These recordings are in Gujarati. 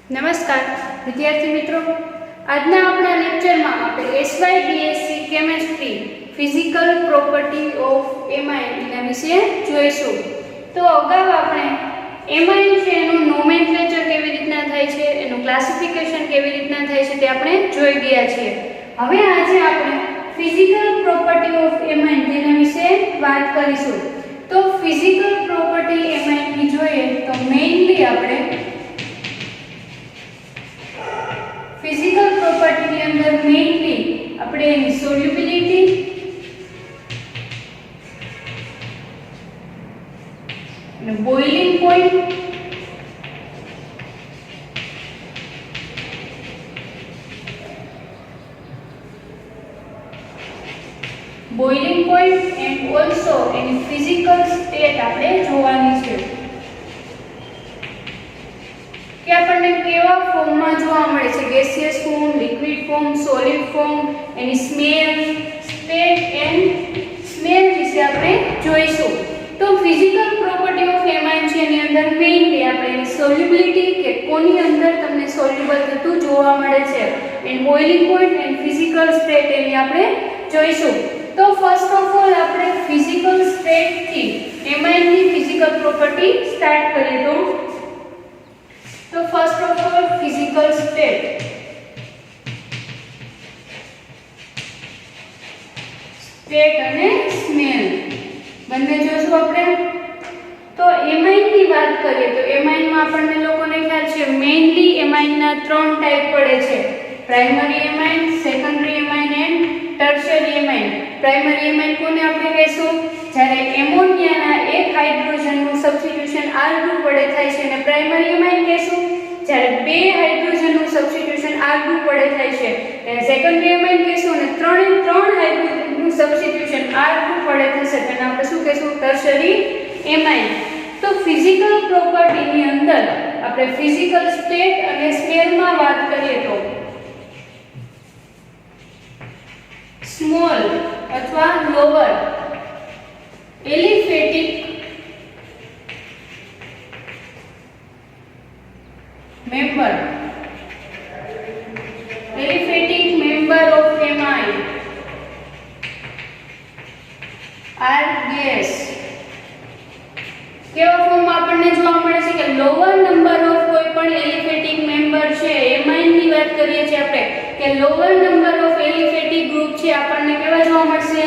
નમસ્કાર વિદ્યાર્થી મિત્રો, આજના આપણા લેક્ચરમાં આપણે SYBSc chemistry physical property of amine એના વિશે જોઈશું. તો અગાઉ આપણે એમાઇન છે એનું નોમેનક્લેચર કેવી રીતના થાય છે, એનું ક્લાસિફિકેશન કેવી રીતના થાય છે તે આપણે જોઈ ગયા છીએ. હવે આજે આપણે ફિઝિકલ પ્રોપર્ટી ઓફ એમાઇન તેના વિશે વાત કરીશું. તો ફિઝિકલ પ્રોપર્ટી એમાઇનની જોઈએ તો મેઇનલી આપણે ફિઝિકલ પ્રોપર્ટીની અંદર મેઇનલી આપણે એની સોલ્યુબિલિટી, અને boiling point, and also any physical state આપણે જોવાની છે કે આપણને કેવા ફોર્મમાં જોવા મળે છે, gaseous form, liquid form, solid form, any smell, state and smell વિશે આપણે જોઈશું. તો ફિઝિકલ પ્રોપર્ટી ઓફ એમાઇન છે એની અંદર મેઇનલી આપણે એની સોલ્યુબિલિટી કે કોની અંદર તમને સોલ્યુબલ થતું જોવા મળે છે, and boiling point and physical state એની આપણે જોઈશું. તો ફર્સ્ટ ઓફ ઓલ આપણે ફિઝિકલ સ્ટેટ થી એમાઇનની ફિઝિકલ પ્રોપર્ટી સ્ટાર્ટ કરીએ. તો first of all physical state, અને સ્મેલ બંને જોશું આપણે. તો એમાઇનની વાત કરીએ તો એમાઇનમાં આપણને લોકોને ખ્યાલ છે મેઇનલી એમાઇનના ત્રણ ટાઈપ પડે છે: primary amine, secondary amine and tertiary amine. Primary amine કોને આપણે કહીશું? જ્યારે એમોનિયાના એક હાઇડ્રોજનનું સબસ્ટિટ્યુશન R ગ્રુપ વડે થાય છે અને પ્રાઇમરી એમાઇન કહીશું જ્યારે બે હાઇડ્રોજનનું સબસ્ટિટ્યુશન R ગ્રુપ વડે થાય છે એને સેકન્ડરી એમાઇન કહીશું, અને ત્રણ હાઇડ્રોજનનું સબસ્ટિટ્યુશન R ગ્રુપ વડે થશે તેને આપણે શું કહીશું? ટર્શિયરી એમાઇન. તો ફિઝિકલ પ્રોપર્ટીની અંદર આપણે ફિઝિકલ સ્ટેટ અને સ્મેલમાં વાત કરીએ તો સ્મોલ અથવા lower aliphatic member of amine are gas. કેવા ફોર્મમાં આપણને જોવા મળે છે કે લોઅર નંબર ઓફ કોઈ પણ એલિફેટિક મેમ્બર છે, એમાઇનની વાત કરીએ છીએ આપણે કે lower number of aliphatic group છે આપણને કેવા જોવા મળશે?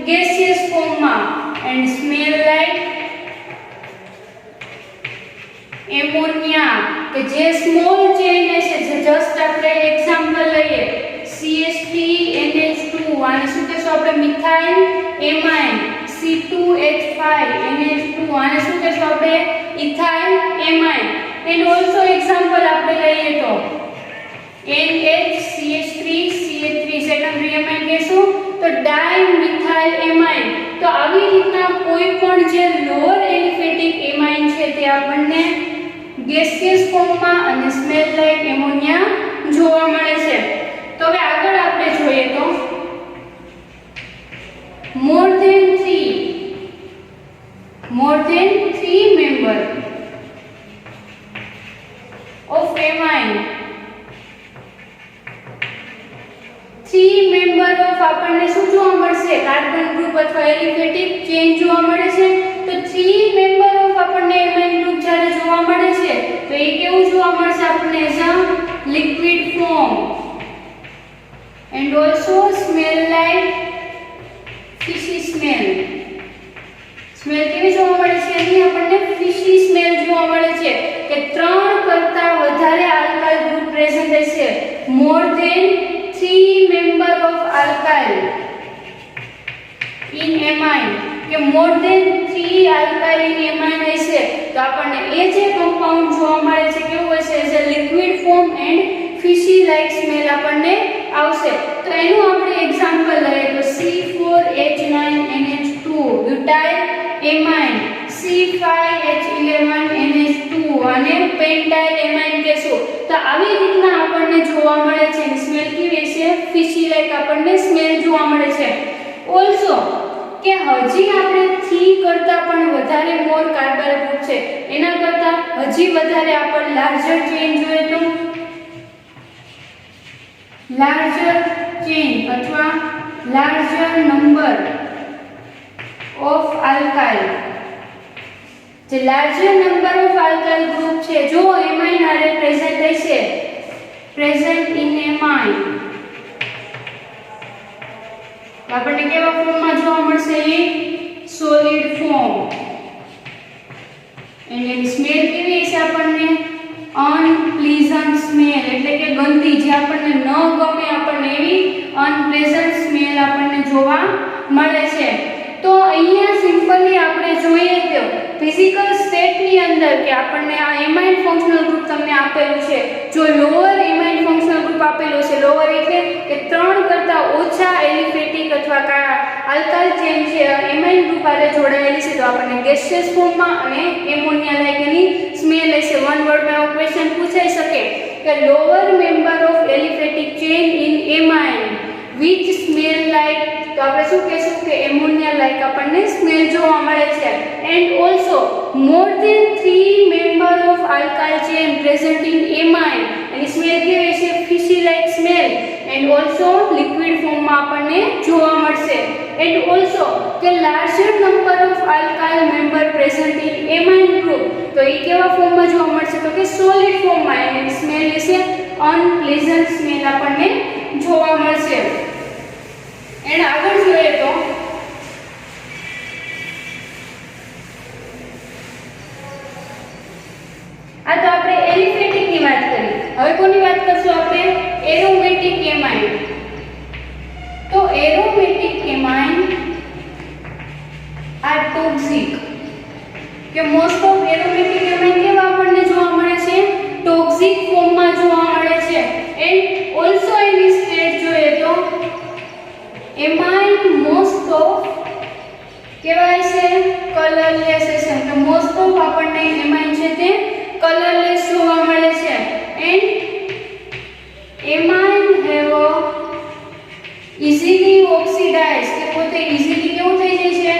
ગેસિયસ ફોર્મમાં, એન્ડ સ્મેલ લાઈક એમોનિયા. કે જે સ્મોલ ચેઇન છે, જે જસ્ટ આપણે એક્ઝામ્પલ લઈએ CH3NH2, આને શું કહેશું આપણે? Methyl amine. C2H5NH2, આને શું કહેશું આપણે? Ethyl amine. And also example આપણે લઈએ તો NHCH3CH3 સેકન્ડરી એમાઇન કહેશું તો ડાઇમિથાઇલ એમાઇન. તો આવી રીતના કોઈ પણ જે લોઅર એલિફેટિક એમાઇન છે તે આપણને ગેસિયસ ફોર્મમાં અને સ્મેલ લાઇક એમોનિયા જોવા મળે છે. તો હવે આગળ આપણે જોઈએ તો more than 3 member of amine. 3 member of આપણને શું જોવા મળશે? કાર્બન ગ્રુપ અથવા એલિફેટિક ચેઇન જોવા મળે છે. તો 3 મેમ્બર ઓફ આપણને એમાઇન ગ્રુપ જ્યારે જોવા મળે છે તો એ કેવું જોવા મળશે આપણને? As a liquid form, and also smell like fishy smell. Smell કેવી જોવા મળે છે? અહીં આપણને ફિશી સ્મેલ જોવા મળે છે કે 3 કરતા વધારે આલ્કાઇલ ગ્રુપ પ્રેઝન્ટ હશે. More than 3 member of alkyl in amine, કે more than 3 alkyl in amine હશે તો આપણને એ જે કમ્પાઉન્ડ જોવા મળે છે કેવું હશે? As a liquid form and fishy like smell આપણને આવશે. તો એનું આપણે એક્ઝામ્પલ લઈએ તો C4H9NH2 બ્યુટાઇલ એમાઇન, C5H11NH2 અને પેન્ટાઇલ એમાઇન કહેશું. તો આવી રીતના આપણને જોવા મળે છે. સ્મેલ કેવી છે? ફિશી લાઇક આપણને સ્મેલ જોવા મળે છે. ઓલસો કે હજી આપણે 3 કરતા પણ વધારે મોર કાર્બન ગ્રુપ છે, એના કરતા હજી વધારે આપણે લાર્જર ચેઇન જોઈએ તો લાર્જર ચેન અથવા લાર્જર નંબર ઓફ આલ્કાઇલ, જે larger number of alkyl group છે જો એમાઇન આરે પ્રેઝન્ટ હશે, પ્રેઝન્ટ ઇન એમાઇન, આપણને કેવા ફોર્મમાં જોવા મળશે? એ સોલિડ ફોર્મ. એની સ્મેલ કેવી હશે? આપણને અનપ્લીઝન્ટ સ્મેલ, એટલે કે ગંદી, જે આપણને ન ગમે આપણને એવી અનપ્લેઝન્ટ સ્મેલ આપણને જોવા મળે છે. તો અહીંયા સિમ્પલી આપણે જોઈએ તો ફિઝિકલ સ્ટેટની અંદર કે આપણને આ એમાઇન ફંક્શનલ ગ્રુપ તમને આપેલું છે, જો લોઅર એમાઇન ફંક્શનલ ગ્રુપ આપેલું છે, લોઅર એટલે કે 3 કરતા ઓછા એલિફેટિક અથવા આલ્કાઇલ ચેન છે એમાઇન ગ્રુપ આરે જોડાયેલી છે, તો આપણને ગેસિયસ ફોર્મમાં અને એમોનિયા લાઇક એની સ્મેલ હશે. વન વર્ડમાં ક્વેશ્ચન પૂછાઈ શકે કે lower member of aliphatic chain in amine which smell like, તો આપણે શું કહેશું કે એમોનિયા લાઇક આપણને સ્મેલ જોવા મળે છે. And also more than 3 member of alkyl chain present in amine, એની સ્મેલ કેવી છે? Fishy like smell. And also liquid ફોર્મમાં આપણને જોવા મળશે. એન્ડ ઓલ્સો કે larger number of alkyl member present in amine group, તો એ કેવા ફોર્મમાં જોવા મળશે? તો કે સોલિડ ફોર્મમાં. એની સ્મેલ હશે અનપ્લેઝન્ટ સ્મેલ આપણને જોવા મળશે. એન્ડ આગળ જોઈએ તો આ તો આપણે એલિફેટિક ની વાત કરી. હવે કોની વાત કરશું આપણે? Aromatic amine. તો એરોમેટિક એમાઇન આર ટોક્સિક, કે મોસ્ટ ઓફ એરોમેટિક એમાઇન કેવા આપણને જોવા મળે છે? ટોક્સિક ફોર્મમાં જોવા મળે છે. એન્ડ ઓલ્સો એની સ્ટેટ જોઈએ તો એમાઇન મોસ્ટ ઓફ કેવા છે? કલરલેસ હશે, કે મોસ્ટ ઓફ આપણને એમાઇન છે તે કલરલેસ જોવા મળે છે. And amine have easily oxidise, કે પોતે ઇઝીલી કેવું થઈ જાય છે?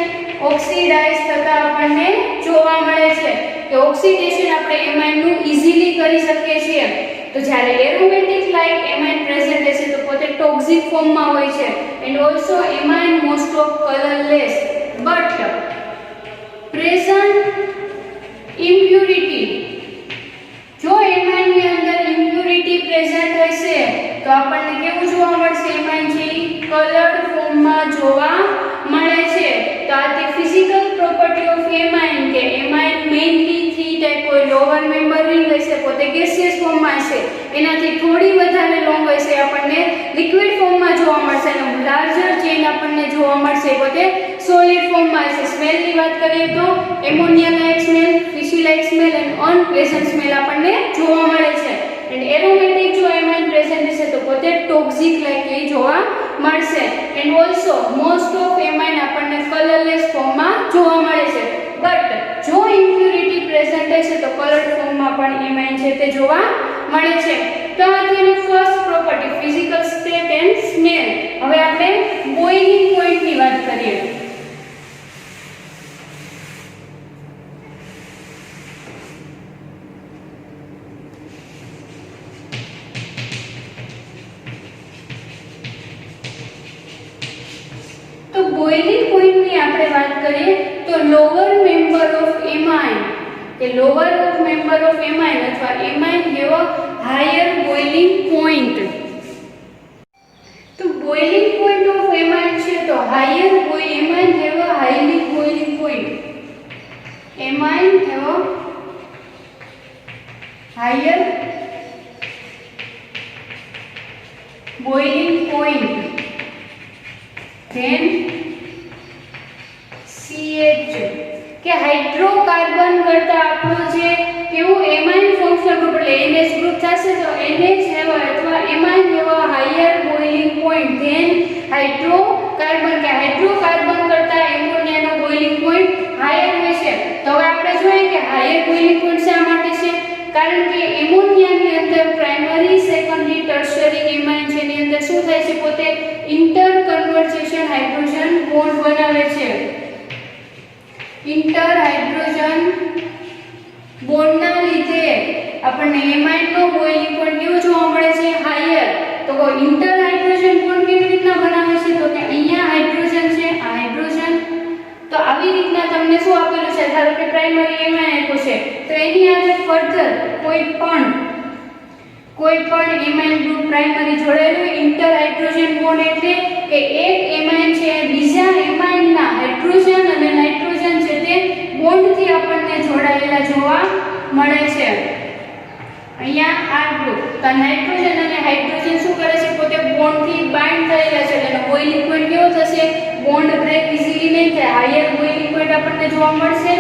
ઓક્સિડાઇઝ થતા આપણને જોવા મળે છે, કે ઓક્સિડેશન આપણે એમાઇનનું ઇઝીલી કરી શકીએ છીએ. તો જ્યારે એરોમેટિક લાઇક એમાઇન પ્રેઝન્ટ હશે તો પોતે ટોક્સિક ફોર્મમાં હોય છે. And also amine most of colourless but present impurity, જો એમાઇનની અંદર ઇમ્પ્યુરિટી પ્રેઝન્ટ હશે તો આપણને કેવું જોવા મળશે? એમાઇન છે કલર્ડ ફોર્મમાં જોવા મળે છે. તો આ તે ફિઝિકલ પ્રોપર્ટી ઓફ એમાઇન, કે એમાઇન મેઇનલી 3 ટાઈપ હોય. લોઅર મેમ્બર રિંગ હશે, પોતે ગેસિયસ ફોર્મમાં હશે, એનાથી થોડી વધારે લોંગ હશે, આપણને લિક્વિડ ફોર્મમાં જોવા મળશે. અને લાર્જર ચેન આપણને જોવા મળશે, પોતે સોલિડ ફોર્મમાં હશે. સ્મેલની વાત કરીએ તો ammonia like smell, fishy like smell and unpleasant smell આપણને જોવા મળે છે. એન્ડ એરોમેટિક જો એમાઇન પ્રેઝન્ટ હશે તો પોતે ટોક્સિક લાઇક એ જોવા મળશે. And also most of amine આપણને કલરલેસ ફોર્મમાં જોવા મળે છે. બટ જો ઇમ્પ્યુરિટી પ્રેઝન્ટ હશે તો કલર્ડ ફોર્મમાં પણ એમાઇન છે તે જોવા મળે છે. તો આ તેની first property physical state and smell. હવે આપણે બોઇલિંગ પોઈન્ટની વાત કરીએ. તો બોઇલિંગ પોઈન્ટની આપણે વાત કરીએ તો લોઅર મેમ્બર ઓફ એમાઇન, કે lower of member of amine અથવા amine have a higher boiling point. તો બોઇલિંગ પોઈન્ટ ઓફ એમાઇન છે તો higher amine have a highly boiling point. Amine have a higher boiling point then CH, કે હાઇડ્રોકાર્બન કરતા આપણો જે કેવું એમાઇન ફંક્શનલ ગ્રુપ એટલે NH ગ્રુપ થશે તો NH હેવ અથવા amine have higher boiling point then hydrocarbon, કે હાઇડ્રોકાર્બન કરતા એમોનિયાનો બોઇલિંગ પોઈન્ટ હાયર હોય છે. તો હવે આપણે જોઈએ કે હાયર બોઇલિંગ પોઈન્ટ શા માટે છે? કારણ કે એમોનિયાની અંદર પ્રાઇમરી, સેકન્ડરી, ટર્શરી એમાઇન છે એની અંદર શું થાય છે? પોતે ઇન્ટર કન્વર્જેશન હાઇડ્રોજન બોન્ડ બનાવે છે. ઇન્ટર હાઇડ્રોજન બોન્ડના લીધે આપણને એમાઇનનો બોઇલિંગ પોઈન્ટ કેવો જોવા મળે છે? હાયર. તો ઇન્ટર હાઇડ્રોજન બોન્ડ કેવી રીતના બનાવે છે તો કે અહીંયા હાઇડ્રોજન છે, આ હાઇડ્રોજન, તો આવી રીતના તમને શું આપેલું છે, ધારો કે પ્રાઇમરી એમાઇન આપ્યું છે તો એની આજે ફર્ધર કોઈ પણ એમાઇન ગ્રુપ પ્રાઇમરી જોડાયેલું ઇન્ટર હાઇડ્રોજન બોન્ડ એટલે કે એક એમાઇન છે બીજા એમાઇનના હાઇડ્રોજન અને નાઇટ્રોજન છે તે બોન્ડથી આપણને જોડાયેલા જોવા મળે છે। અહીંયા આ ગ્રુપ તો નાઇટ્રોજન અને હાઇડ્રોજન શું કરે છે, પોતે બોન્ડથી બાઇન્ડ થયેલા છે એટલે બોઇલિંગ પોઈન્ટ કેવો થશે, બોન્ડ બ્રેક ઇઝીલી નહીં થાય, હાયર બોઇલિંગ પોઈન્ટ આપણને જોવા મળશે।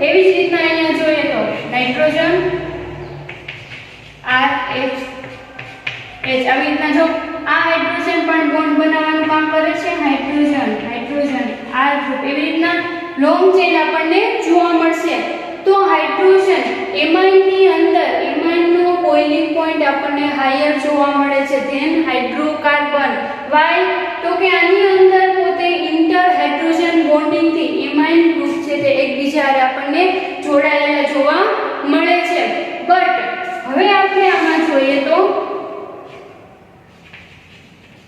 એવી જ રીતના અહીંયા જોઈએ તો નાઇટ્રોજન RH આવી રીતના જો આ હાઇડ્રોજન પણ બોન્ડ બનાવવાનું કામ કરે છે, હાઇડ્રોજન આ ગ્રુપ એવી રીતના લોંગ ચેન આપણને જોવા મળશે। તો હાઇડ્રોજન એમાઇનની અંદર એમાઇનનો બોઇલિંગ પોઈન્ટ આપણને હાયર જોવા મળે છે ધેન હાઇડ્રોકાર્બન। વાય તો કે આની અંદર પોતે ઇન્ટર હાઇડ્રોજન બોન્ડિંગથી એમાઇન ગ્રુપ છે તે એકબીજા હારે આપણને જોડાયેલા જોવા મળે છે। બટ હવે આપણે આમાં જોઈએ તો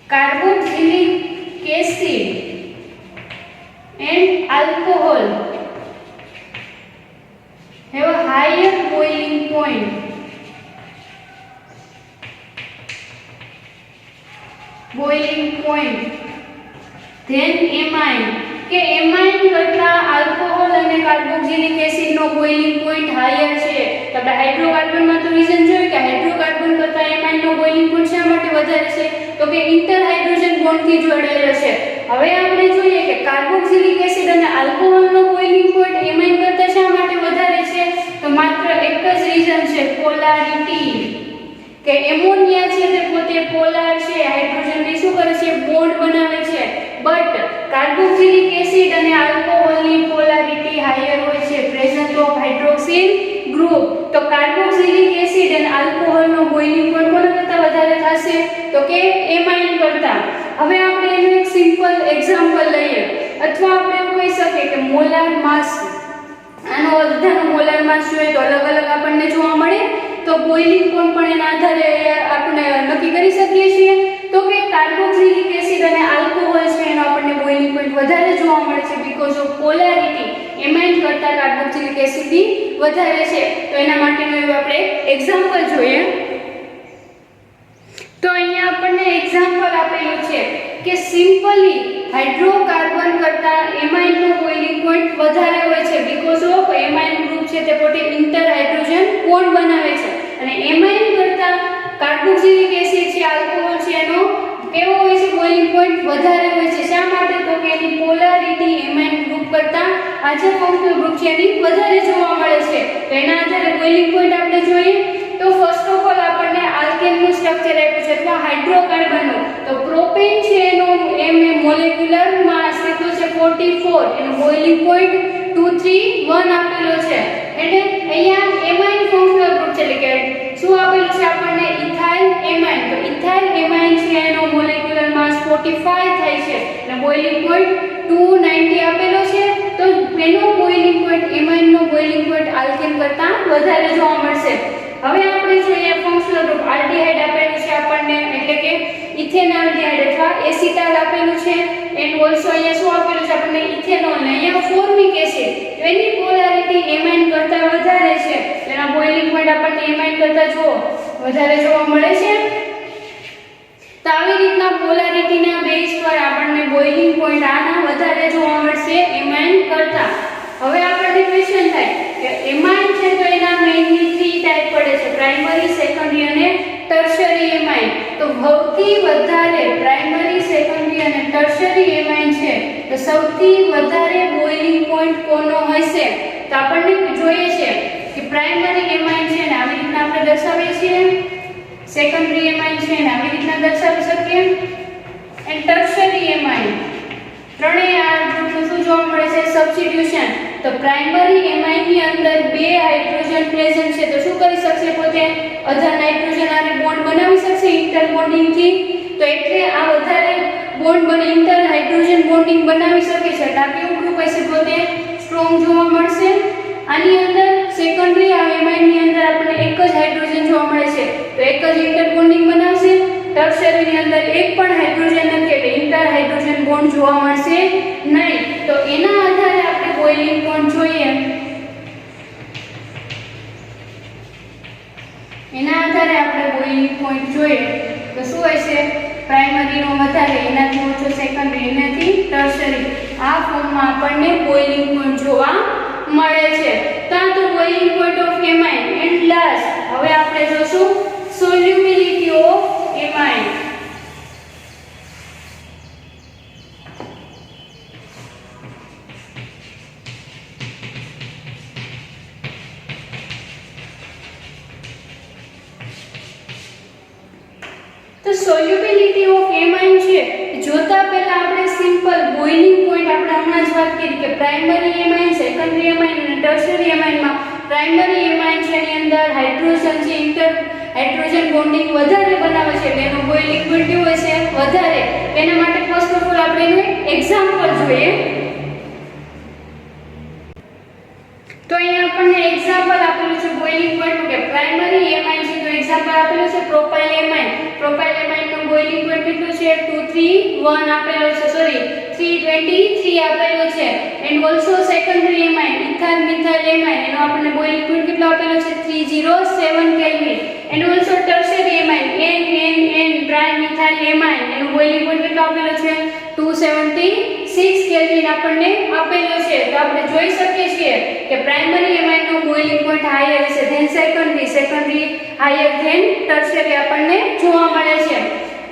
carboxylic acid and alcohol have a higher boiling point then amine કે એમાઇન કરતા આલ્કોહોલ અને કાર્બોક્સિલિક એસિડ નો બોઇલિંગ પોઈન્ટ હાયર છે। તો આપણે હાઇડ્રોકાર્બન માં તો રીઝન જોયું કે હાઇડ્રોકાર્બન કરતા એમાઇન નો બોઇલિંગ પોઈન્ટ શા માટે વધારે છે તો કે ઇન્ટર હાઇડ્રોજન બોન્ડ થી જોડાયેલો છે। હવે આપણે જોઈએ કે કાર્બોક્સિલિક એસિડ અને આલ્કોહોલ નો બોઇલિંગ પોઈન્ટ એમાઇન કરતા શા માટે વધારે છે તો માત્ર એક જ રીઝન છે, પોલારિટી, કે એમોનિયા છે તે પોતે પોલાર છે, હાઇડ્રોજન ને શું કરે છે, બોન્ડ બનાવે છે, બટ કાર્બોક્સિલિક એસિડ અને આલ્કોહોલની પોલારિટી હાયર હોય છે, પ્રેઝન્સ ઓફ હાઇડ્રોક્સિલ ગ્રુપ। તો કાર્બોક્સિલિક એસિડ અને આલ્કોહોલનો બોઇલિંગ પોઈન્ટ કોના કરતા વધારે થશે તો કે એમાઇન કરતા। હવે આપણે એનું એક સિમ્પલ એક્ઝામ્પલ લઈએ અથવા આપણે એવું કહી શકીએ કે મોલાર માસ, આનો બધાનો મોલાર માસ જોઈએ તો અલગ અલગ આપણને જોવા મળે તો બોઇલિંગ પોઈન્ટ પણ એના આધારે આપણે નક્કી કરી શકીએ છીએ। તો કે કાર્બોક્સિલિક એસિડ અને આલ્કોહોલ છે એનો આપણને બોઇલિંગ પોઈન્ટ વધારે જોવા મળે છે બીકોઝ ઓફ પોલારિટી, એમાઇન કરતા કાર્બોક્સિલિક એસિડ ની વધારે છે। તો એના માટેનું એવું આપણે એક્ઝામ્પલ જોઈએ તો અહીંયા આપણને એક્ઝામ્પલ આપેલું છે કે સિમ્પલી હાઇડ્રોકાર્બન કરતા એમાઇનનો બોઇલિંગ પોઈન્ટ વધારે હોય છે બીકોઝ ઓફ એમાઇન ગ્રુપ છે તે પોતે ઇન્ટર હાઇડ્રોજન બોન્ડ બનાવે છે અને એમાઇન કરતા કાર્બોક્સિલિક એસિડ છે, આલ્કોહોલ છે એનો કેવો હોય છે, બોઇલિંગ પોઈન્ટ વધારે હોય છે। શા માટે તો કે એની પોલારિટી એમાઇન ગ્રુપ કરતા આ જે ફંક્શનલ ગ્રુપ છે એની વધારે જોવા મળે છે। તો એના આધારે બોઇલિંગ પોઈન્ટ આપણે જોઈએ તો ફર્સ્ટ ઓફ ઓલ આપણને આલ્કેનનું સ્ટ્રક્ચર આપ્યું છે અથવા હાઇડ્રોકાર્બનનું તો પ્રોપેન છે એનો મોલેક્યુલર માસ કેટલો છે 44, એનો બોઇલિંગ પોઈન્ટ 231 આપેલો છે એટલે અહીંયા એમાઇન ફંક્શનલ ગ્રુપ છે એટલે કે શું આપેલું છે આપણને ઇથાઇલ એમાઇન, તો ઇથાઇલ એમાઇન છે એનો મોલેક્યુલર માસ 45 થાય છે અને બોઇલિંગ પોઈન્ટ 290 આપેલો છે તો એનો બોઇલિંગ પોઈન્ટ એમાઇનનો બોઇલિંગ પોઈન્ટ આલ્કેન કરતા વધારે જોવા મળશે। હવે આપણે જોઈએ ફંક્શનલ ગ્રુપ આલ્ડીહાઇડ આપેલું છે આપણને એટલે કે ઇથેનોલ્ડીહાઇડ અથવા એસિટાલ આપેલું છે એન્ડ ઓલસો અહીંયા શું આપેલું છે આપણને ઇથેનોલ ને અહીંયા ફોર્મિક એસિડ તો એની પોલારિટી એમાઇન કરતા વધારે છે એના બોઇલિંગ પોઈન્ટ આપણને એમાઇન કરતા વધારે જોવા મળે છે। તો આવી રીતના પોલારિટીના બેઝ પર આપણને બોઇલિંગ પોઈન્ટ આના વધારે જોવા મળશે એમાઇન કરતા। હવે આપણને ક્વેશ્ચન થાય કે એમાઇન છે તો એના મેઇનલી 3 ટાઈપ પડે છે, પ્રાઇમરી, સેકન્ડરી અને ટર્શરી એમાઇન। તો સૌથી વધારે પ્રાઇમરી, સેકન્ડરી અને ટર્શરી એમાઇન છે તો સૌથી વધારે બોઇલિંગ પોઈન્ટ કોનો હશે તો આપણને જોઈએ છે કે પ્રાઇમરી એમાઇન છે ને આવી રીતના આપણે દર્શાવીએ છીએ, સેકન્ડરી એમાઇન છે ને આવી રીતના દર્શાવી શકીએ એન્ડ ટર્શરી એમાઇન ત્રણેય આ ગ્રુપનું શું જોવા મળે છે સબસ્ટિટ્યુશન। તો પ્રાઇમરી એમાઇનની અંદર બે હાઇડ્રોજન પ્રેઝન્ટ છે તો શું કરી શકશે પોતે અધર નાઇટ્રોજન આને બોન્ડ બનાવી શકશે ઇન્ટર બોન્ડિંગ થી તો એટલે આ વધારે બોન્ડ બને ઇન્ટર હાઇડ્રોજન બોન્ડિંગ બનાવી શકે છે એટલે આ કેવું ગ્રુપ હશે પોતે સ્ટ્રોંગ જોવા મળશે। આની અંદર સેકન્ડરી આ એમાઇનની અંદર આપણને એક જ હાઇડ્રોજન જોવા મળે છે તો એક જ ઇન્ટર બોન્ડિંગ બનાવશે, ટર્શરીની જોવા મળશે નહીં. તો એના આધારે આપણે બોઇલિંગ પોઈન્ટ જોઈએ. એના આધારે આપણે બોઇલિંગ પોઈન્ટ જોઈએ તો શું હોય છે? પ્રાઇમરીનો વધારે, એનાથી ઓછો સેકન્ડરી, એનાથી ટર્શરી. આ ફોર્મમાં આપણને બોઇલિંગ પોઈન્ટ જોવા મળે છે. તો boiling point of amine. And last હવે આપણે જોશું સોલ્યુબિલિટી ઓફ એમાઇન. તો સોલ્યુબિલિટી ઓફ એમાઇન છે જોતા પહેલા આપણે સિમ્પલ બોઇલિંગ પોઈન્ટ આપણે હમણાં જ વાત કરી કે પ્રાઇમરી એમાઇન, સેકન્ડરી એમાઇન અને ટર્શરી એમાઇનમાં પ્રાઇમરી એમાઇન છે એની અંદર હાઇડ્રોજન છે, ઇન્ટર હાઇડ્રોજન બોન્ડિંગ વધારે બનાવે છે એટલે એનો બોઇલિંગ પોઈન્ટ કેવો હશે? વધારે. એના માટે ફર્સ્ટ ઓફ ઓલ આપણે એનું એક્ઝામ્પલ જોઈએ. તો અહીંયા આપણને એક્ઝામ્પલ આપેલું છે બોઇલિંગ પોઈન્ટ કે પ્રાઇમરી એમાઇન છે તો એક્ઝામ્પલ આપેલું છે પ્રોપાઇલ એમાઇન. પ્રોપાઇલ એમાઇન નું બોઇલિંગ પોઈન્ટ કેટલું છે? 231 આપેલો છે, સોરી 323 આપેલો છે. And also secondary amine ethyl methyl amine એનો આપણને બોઇલિંગ પોઈન્ટ કેટલો આપેલો છે? 307 kelvin. And also tertiary amine N try methyl amine એનો બોઇલિંગ પોઈન્ટ કેટલો આપેલો છે? 276 કેલ્વિન આપણને આપેલો છે. તો આપણે જોઈ શકીએ છીએ કે પ્રાઇમરી એમાઇન નો બોઇલિંગ પોઈન્ટ હાયર છે than secondary, secondary higher than tertiary આપણને જોવા મળે છે.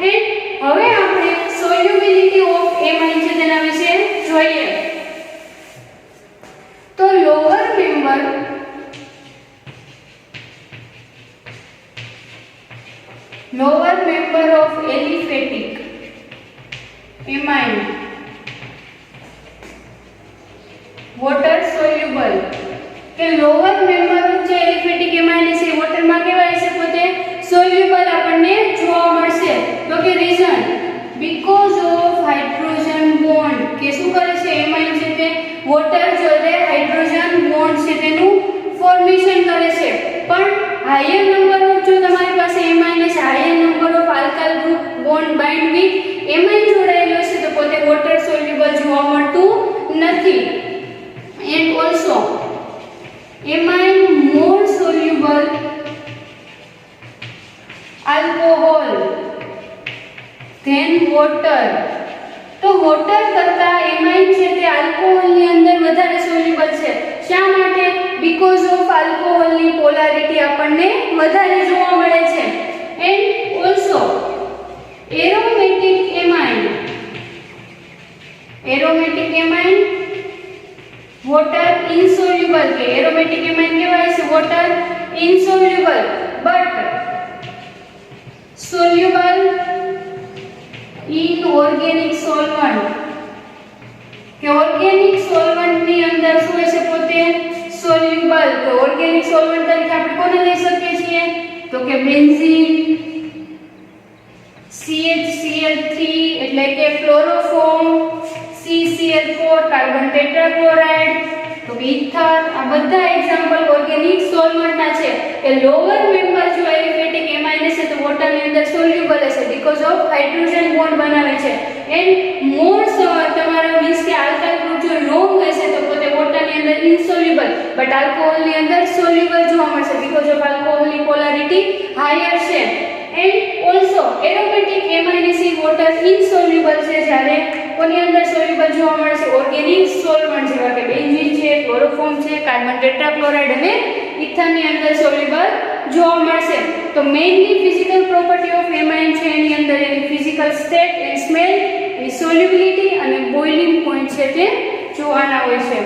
એન્ડ હવે આપણે સોલ્યુબિલિટી ઓફ એમાઇન છે તેના વિશે જોઈએ. તો lower member of aliphatic amine water soluble કે લોઅર મેમ્બર ઓફ જે એલિફેટિક એમાઇન છે વોટરમાં કેવા હશે? પોતે સોલ્યુબલ આપણને જોવા મળશે. તો કે reason because of hydrogen bond કે શું કરે છે? એમાઇન છે તે વોટર જોડે હાઇડ્રોજન બોન્ડ છે તેનું ફોર્મેશન કરે છે. પણ હાયર નંબર ઓફ જો તમારી પાસે એમાઇન છે, higher number of alkyl group bond bind with amine જોડાયેલો છે તો પોતે વોટર સોલ્યુબલ જોવા મળતું નથી. And also amine more soluble alcohol than water. તો વોટર કરતા એમાઇન છે તે આલ્કોહોલની અંદર વધારે સોલ્યુબલ છે. શા માટે? બીકોઝ ઓફ આલ્કોહોલની પોલારિટી આપણને વધારે જોવા મળે છે. And also aromatic amine water insoluble કે એરોમેટિક એમાઇન કેવાય છે? water insoluble but soluble in organic solvent કે ઓર્ગેનિક સોલ્વન્ટ ની અંદર શું હોય છે? પોતે સોલ્યુબલ. તો ઓર્ગેનિક સોલ્વન્ટ તરીકે આપણે કોને લઈ શકીએ છીએ? તો કે બેન્ઝીન, CHCl3 એટલે કે ક્લોરોફોર્મ, CCl4 કાર્બન ટેટ્રાક્લોરાઇડ, તો ઇથર. આ બધા એક્ઝામ્પલ ઓર્ગેનિક સોલ્વન્ટના છે કે લોઅર મેમ્બર જો એલિફેટિક એમાઇન છે તો વોટરની અંદર સોલ્યુબલ હશે બીકોઝ ઓફ હાઇડ્રોજન બોન્ડ બનાવે છે. એન્ડ મોર તમારો મીન્સ કે આલ્કાઇલ ગ્રુપ જો લોંગ હશે તો પોતે વોટરની અંદર ઇનસોલ્યુબલ બટ આલ્કોહોલની અંદર સોલ્યુબલ જોવા મળશે બીકોઝ ઓફ આલ્કોહોલની પોલારિટી હાયર છે. એન્ડ ઓલસો એરોમેટિક એમાઇન છે વોટર ઇનસોલ્યુબલ છે જ્યારે કોની અંદર સોલ્યુબલ જોવા મળે છે? ઓર્ગેનિક સોલ્વન્ટ જેવા કે બેન્ઝીન છે, ક્લોરોફોર્મ છે, કાર્બન ટેટ્રાક્લોરાઇડ અને ઇથરની અંદર સોલ્યુબલ જોવા મળશે. તો mainly physical property of amine છે એની અંદર એની ફિઝિકલ સ્ટેટ એન્ડ સ્મેલ, એની સોલ્યુબિલિટી અને બોઇલિંગ પોઈન્ટ છે તે જોવાના હોય છે.